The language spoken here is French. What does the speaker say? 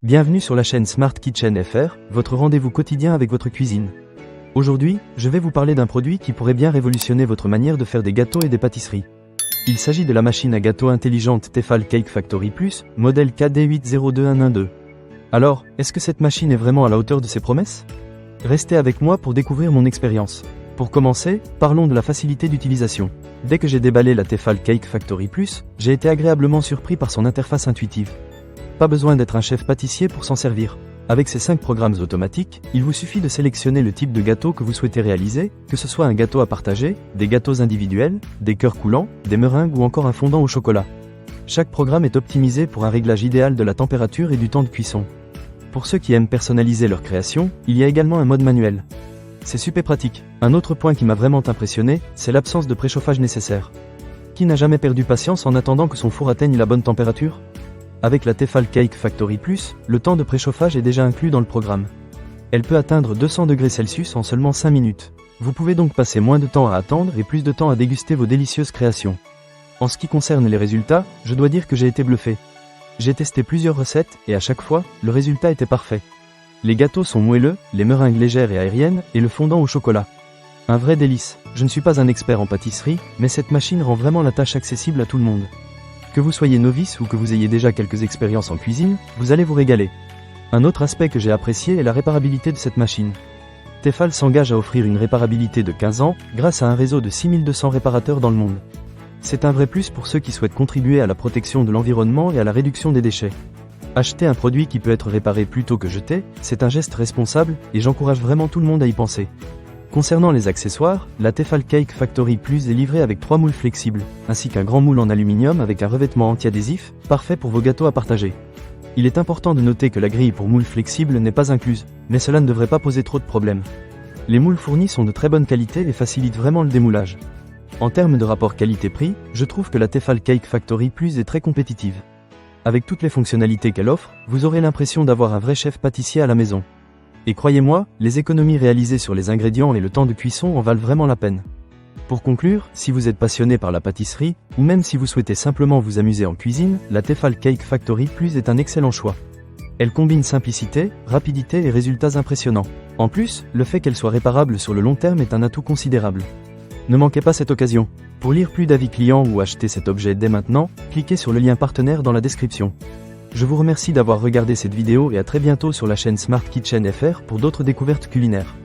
Bienvenue sur la chaîne Smart Kitchen FR, votre rendez-vous quotidien avec votre cuisine. Aujourd'hui, je vais vous parler d'un produit qui pourrait bien révolutionner votre manière de faire des gâteaux et des pâtisseries. Il s'agit de la machine à gâteaux intelligente Tefal Cake Factory Plus, modèle KD802112. Alors, est-ce que cette machine est vraiment à la hauteur de ses promesses? Restez avec moi pour découvrir mon expérience. Pour commencer, parlons de la facilité d'utilisation. Dès que j'ai déballé la Tefal Cake Factory Plus, j'ai été agréablement surpris par son interface intuitive. Pas besoin d'être un chef pâtissier pour s'en servir. Avec ces 5 programmes automatiques, il vous suffit de sélectionner le type de gâteau que vous souhaitez réaliser, que ce soit un gâteau à partager, des gâteaux individuels, des cœurs coulants, des meringues ou encore un fondant au chocolat. Chaque programme est optimisé pour un réglage idéal de la température et du temps de cuisson. Pour ceux qui aiment personnaliser leur création, il y a également un mode manuel. C'est super pratique. Un autre point qui m'a vraiment impressionné, c'est l'absence de préchauffage nécessaire. Qui n'a jamais perdu patience en attendant que son four atteigne la bonne température? Avec la Tefal Cake Factory Plus, le temps de préchauffage est déjà inclus dans le programme. Elle peut atteindre 200 degrés Celsius en seulement 5 minutes. Vous pouvez donc passer moins de temps à attendre et plus de temps à déguster vos délicieuses créations. En ce qui concerne les résultats, je dois dire que j'ai été bluffé. J'ai testé plusieurs recettes et à chaque fois, le résultat était parfait. Les gâteaux sont moelleux, les meringues légères et aériennes, et le fondant au chocolat. Un vrai délice. Je ne suis pas un expert en pâtisserie, mais cette machine rend vraiment la tâche accessible à tout le monde. Que vous soyez novice ou que vous ayez déjà quelques expériences en cuisine, vous allez vous régaler. Un autre aspect que j'ai apprécié est la réparabilité de cette machine. Tefal s'engage à offrir une réparabilité de 15 ans, grâce à un réseau de 6200 réparateurs dans le monde. C'est un vrai plus pour ceux qui souhaitent contribuer à la protection de l'environnement et à la réduction des déchets. Acheter un produit qui peut être réparé plutôt que jeté, c'est un geste responsable, et j'encourage vraiment tout le monde à y penser. Concernant les accessoires, la Tefal Cake Factory Plus est livrée avec 3 moules flexibles, ainsi qu'un grand moule en aluminium avec un revêtement anti-adhésif, parfait pour vos gâteaux à partager. Il est important de noter que la grille pour moules flexibles n'est pas incluse, mais cela ne devrait pas poser trop de problèmes. Les moules fournis sont de très bonne qualité et facilitent vraiment le démoulage. En termes de rapport qualité-prix, je trouve que la Tefal Cake Factory Plus est très compétitive. Avec toutes les fonctionnalités qu'elle offre, vous aurez l'impression d'avoir un vrai chef pâtissier à la maison. Et croyez-moi, les économies réalisées sur les ingrédients et le temps de cuisson en valent vraiment la peine. Pour conclure, si vous êtes passionné par la pâtisserie, ou même si vous souhaitez simplement vous amuser en cuisine, la Tefal Cake Factory Plus est un excellent choix. Elle combine simplicité, rapidité et résultats impressionnants. En plus, le fait qu'elle soit réparable sur le long terme est un atout considérable. Ne manquez pas cette occasion. Pour lire plus d'avis clients ou acheter cet objet dès maintenant, cliquez sur le lien partenaire dans la description. Je vous remercie d'avoir regardé cette vidéo et à très bientôt sur la chaîne Smart Kitchen FR pour d'autres découvertes culinaires.